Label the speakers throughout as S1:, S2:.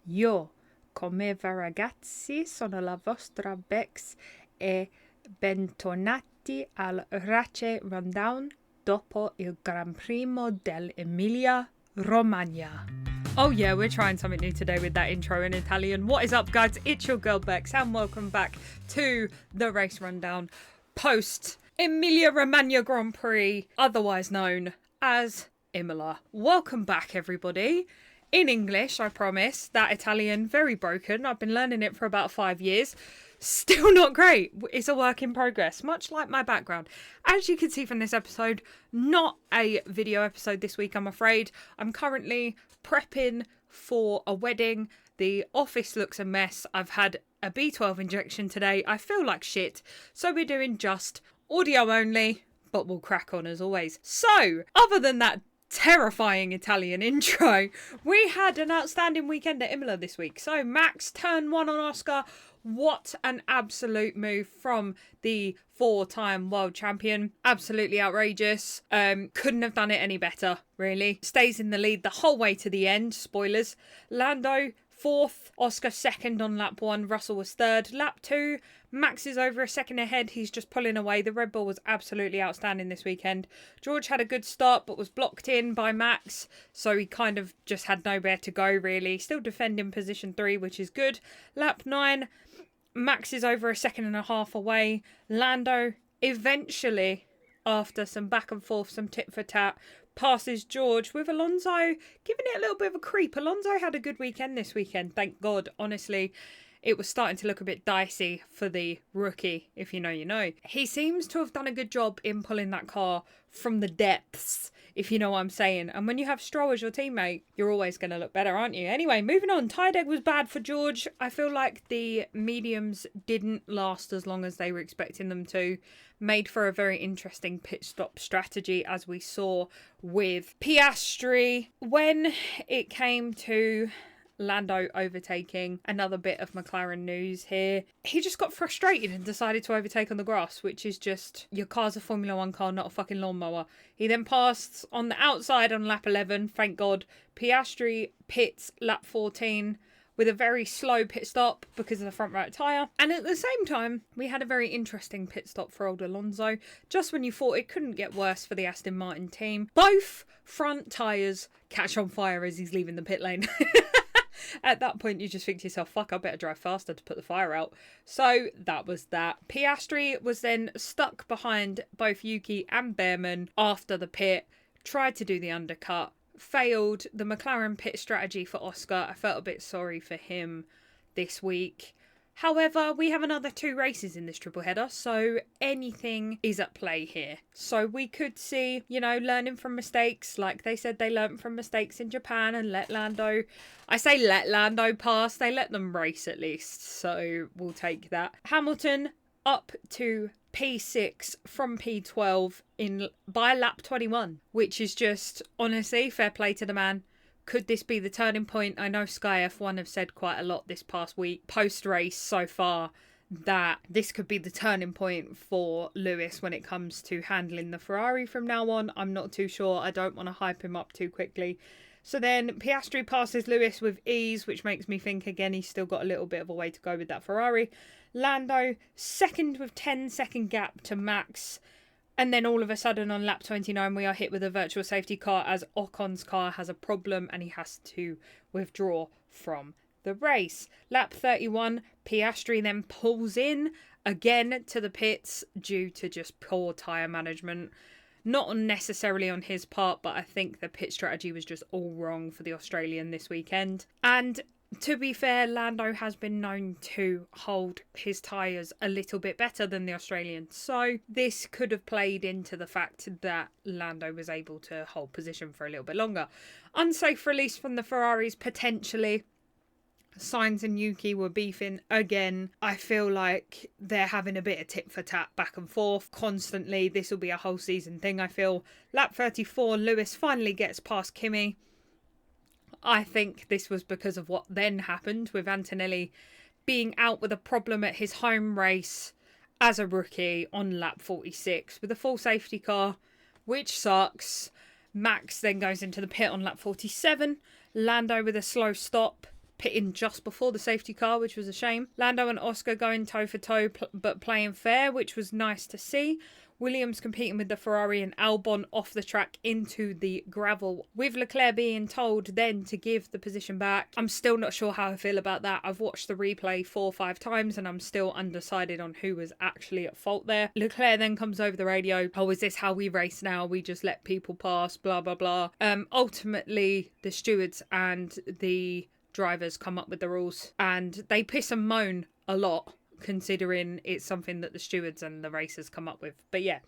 S1: Io, come va ragazzi, sono la vostra Bex e bentornati al Race Rundown dopo il Gran Premio dell'Emilia Romagna. Oh yeah, we're trying something new today with that intro in Italian. What is up, guys? It's your girl Bex and welcome back to the Race Rundown post Emilia Romagna Grand Prix, otherwise known as Imola. Welcome back, everybody. In English, I promise. That Italian, very broken. I've been learning it for about 5 years. Still not great. It's a work in progress, much like my background. As you can see from this episode, not a video episode this week, I'm afraid. I'm currently prepping for a wedding. The office looks a mess. I've had a B12 injection today. I feel like shit. So we're doing just audio only, but we'll crack on as always. So, other than that terrifying Italian intro, we had an outstanding weekend at Imola this week. So Max turn 1 on Oscar. What an absolute move from the 4-time world champion. Absolutely outrageous. Couldn't have done it any better, really. Stays in the lead the whole way to the end. Spoilers. Lando 4th, Oscar 2nd on lap 1, Russell was 3rd. Lap 2, Max is over a second ahead, he's just pulling away. The Red Bull was absolutely outstanding this weekend. George had a good start but was blocked in by Max, so he kind of just had nowhere to go really. Still defending position 3, which is good. Lap 9, Max is over a second and a half away. Lando eventually, after some back and forth, some tit for tat, passes George, with Alonso giving it a little bit of a creep. Alonso had a good weekend this weekend, thank God. Honestly, it was starting to look a bit dicey for the rookie, if you know, you know. He seems to have done a good job in pulling that car from the depths, if you know what I'm saying. And when you have Stroll as your teammate, you're always going to look better, aren't you? Anyway, moving on. Tyre deck was bad for George. I feel like the mediums didn't last as long as they were expecting them to. Made for a very interesting pit stop strategy, as we saw with Piastri. When it came to Lando overtaking, another bit of McLaren news here, he just got frustrated and decided to overtake on the grass, which is just, your car's a Formula 1 car, not a fucking lawnmower. He then passed on the outside on lap 11, thank God. Piastri pits lap 14 with a very slow pit stop because of the front right tyre. And at the same time, we had a very interesting pit stop for old Alonso. Just when you thought it couldn't get worse for the Aston Martin team, both front tyres catch on fire as he's leaving the pit lane. At that point, you just think to yourself, fuck, I better drive faster to put the fire out. So that was that. Piastri was then stuck behind both Yuki and Behrman after the pit, tried to do the undercut, failed. The McLaren pit strategy for Oscar, I felt a bit sorry for him this week. However, we have another 2 races in this triple header, so anything is at play here. So we could see, you know, learning from mistakes, like they said they learned from mistakes in Japan and let Lando pass, they let them race at least, so we'll take that. Hamilton up to P6 from P12 by lap 21, which is just, honestly, fair play to the man. Could this be the turning point? I know Sky F1 have said quite a lot this past week, post-race so far, that this could be the turning point for Lewis when it comes to handling the Ferrari from now on. I'm not too sure. I don't want to hype him up too quickly. So then Piastri passes Lewis with ease, which makes me think, again, he's still got a little bit of a way to go with that Ferrari. Lando, second with 10-second gap to Max. And then all of a sudden on lap 29, we are hit with a virtual safety car as Ocon's car has a problem and he has to withdraw from the race. Lap 31, Piastri then pulls in again to the pits due to just poor tyre management. Not necessarily on his part, but I think the pit strategy was just all wrong for the Australian this weekend. And to be fair, Lando has been known to hold his tyres a little bit better than the Australian. So this could have played into the fact that Lando was able to hold position for a little bit longer. Unsafe release from the Ferraris, potentially. Sainz and Yuki were beefing again. I feel like they're having a bit of tit for tat back and forth constantly. This will be a whole season thing, I feel. Lap 34, Lewis finally gets past Kimi. I think this was because of what then happened with Antonelli being out with a problem at his home race as a rookie on lap 46 with a full safety car, which sucks. Max then goes into the pit on lap 47. Lando with a slow stop pitting just before the safety car, which was a shame. Lando and Oscar going toe for toe, but playing fair, which was nice to see. Williams competing with the Ferrari and Albon off the track into the gravel, with Leclerc being told then to give the position back. I'm still not sure how I feel about that. I've watched the replay 4 or 5 times and I'm still undecided on who was actually at fault there. Leclerc then comes over the radio, oh, is this how we race now? We just let people pass, blah, blah, blah. Ultimately, the stewards and the drivers come up with the rules and they piss and moan a lot, considering it's something that the stewards and the racers come up with. But yeah,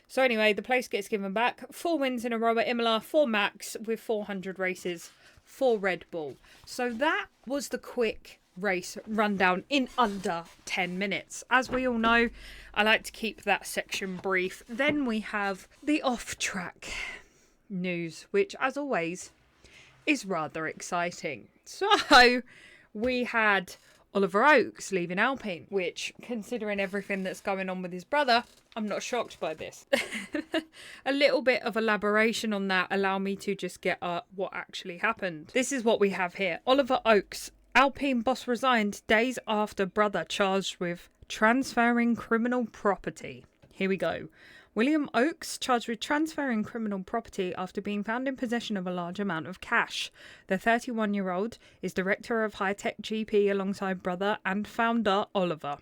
S1: so anyway, the place gets given back. 4 wins in a row at Imola, 4 Max with 400 races for Red Bull. So that was the quick race rundown in under 10 minutes. As we all know, I like to keep that section brief. Then we have the off-track news, which as always is rather exciting. So we had Oliver Oakes leaving Alpine, which, considering everything that's going on with his brother, I'm not shocked by this. A little bit of elaboration on that, allow me to just get what actually happened. This is what we have here. Oliver Oakes, Alpine boss, resigned days after brother charged with transferring criminal property. Here we go. William Oakes charged with transferring criminal property after being found in possession of a large amount of cash. The 31-year-old is director of High Tech GP alongside brother and founder Oliver.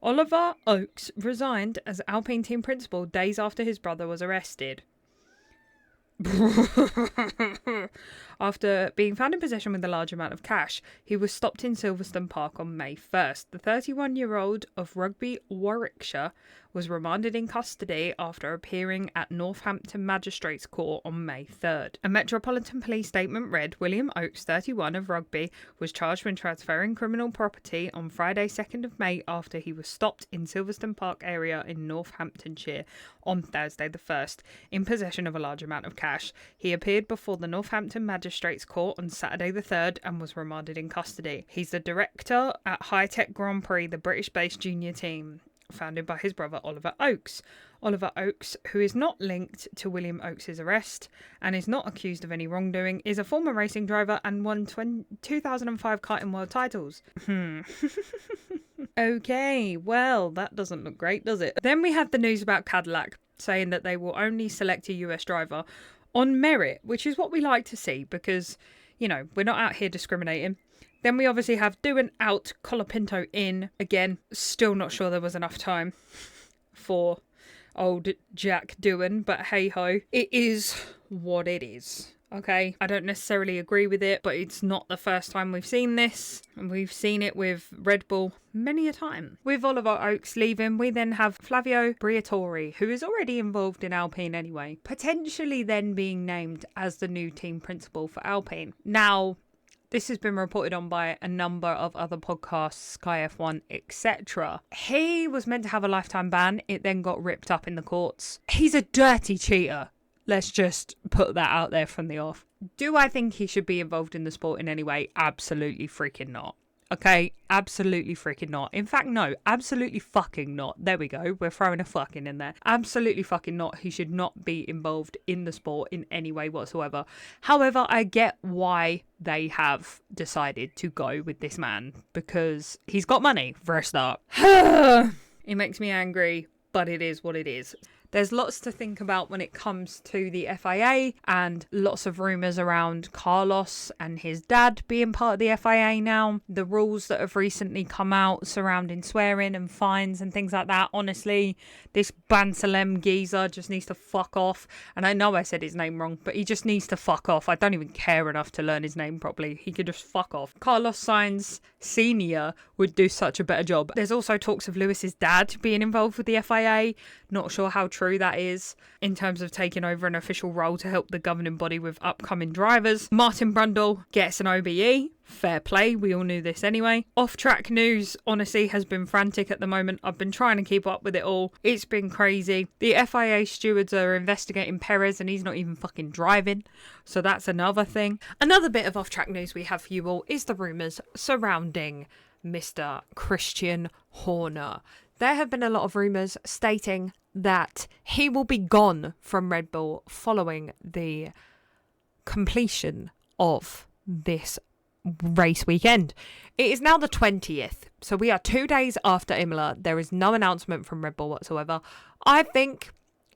S1: Oliver Oakes resigned as Alpine team principal days after his brother was arrested. After being found in possession with a large amount of cash, he was stopped in Silverstone Park on May 1st. The 31-year-old of Rugby, Warwickshire, was remanded in custody after appearing at Northampton Magistrates Court on May 3rd. A Metropolitan Police statement read, William Oakes, 31, of Rugby, was charged with transferring criminal property on Friday 2nd of May after he was stopped in Silverstone Park area in Northamptonshire on Thursday the 1st, in possession of a large amount of cash. He appeared before the Northampton Magistrates Court on Saturday the 3rd and was remanded in custody. He's the director at High Tech Grand Prix, the British-based junior team, founded by his brother Oliver Oakes. Oliver Oakes, who is not linked to William Oakes' arrest and is not accused of any wrongdoing, is a former racing driver and won 2005 karting world titles. Okay, well, that doesn't look great, does it? Then we had the news about Cadillac saying that they will only select a US driver on merit, which is what we like to see because, you know, we're not out here discriminating. Then we obviously have Doohan out, Colapinto in. Again, still not sure there was enough time for old Jack Doohan, but hey-ho. It is what it is, okay? I don't necessarily agree with it, but it's not the first time we've seen this. And we've seen it with Red Bull many a time. With Oliver Oakes leaving, we then have Flavio Briatore, who is already involved in Alpine anyway, potentially then being named as the new team principal for Alpine. Now, this has been reported on by a number of other podcasts, Sky F1, etc. He was meant to have a lifetime ban. It then got ripped up in the courts. He's a dirty cheater. Let's just put that out there from the off. Do I think he should be involved in the sport in any way? Absolutely freaking not. Okay, absolutely freaking not. In fact, no, absolutely fucking not. There we go. We're throwing a fucking in there. Absolutely fucking not. He should not be involved in the sport in any way whatsoever. However, I get why they have decided to go with this man because he's got money for a start. It makes me angry, but it is what it is. There's lots to think about when it comes to the FIA and lots of rumours around Carlos and his dad being part of the FIA now. The rules that have recently come out surrounding swearing and fines and things like that. Honestly, this Bansalem geezer just needs to fuck off. And I know I said his name wrong, but he just needs to fuck off. I don't even care enough to learn his name properly. He could just fuck off. Carlos Sainz Sr. would do such a better job. There's also talks of Lewis's dad being involved with the FIA. Not sure how true that is in terms of taking over an official role to help the governing body with upcoming drivers. Martin Brundle gets an OBE. Fair play, we all knew this anyway. Off-track news, honestly, has been frantic at the moment. I've been trying to keep up with it all. It's been crazy. The FIA stewards are investigating Perez and he's not even fucking driving. So that's another thing. Another bit of off-track news we have for you all is the rumours surrounding Mr. Christian Horner. There have been a lot of rumours stating that he will be gone from Red Bull following the
S2: completion of this race weekend. It is now the 20th, so we are 2 days after Imola. There is no announcement from Red Bull whatsoever. I think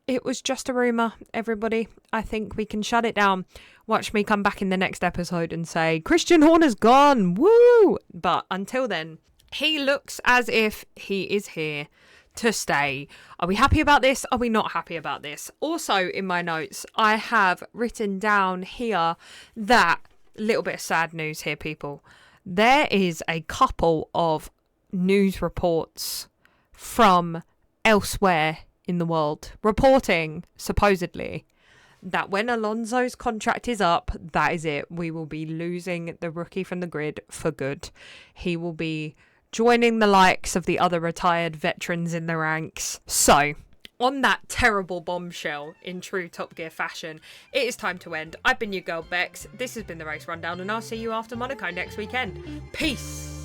S2: it was just a rumour, everybody. I think we can shut it down. Watch me come back in the next episode and say, Christian Horner's gone, woo! But until then, he looks as if he is here to stay. Are we happy about this? Are we not happy about this? Also, in my notes, I have written down here that, little bit of sad news here, people. There is a couple of news reports from elsewhere in the world reporting, supposedly, that when Alonso's contract is up, that is it. We will be losing the rookie from the grid for good. He will be joining the likes of the other retired veterans in the ranks. So, on that terrible bombshell in true Top Gear fashion, it is time to end. I've been your girl Bex. This has been the Race Rundown, and I'll see you after Monaco next weekend. Peace!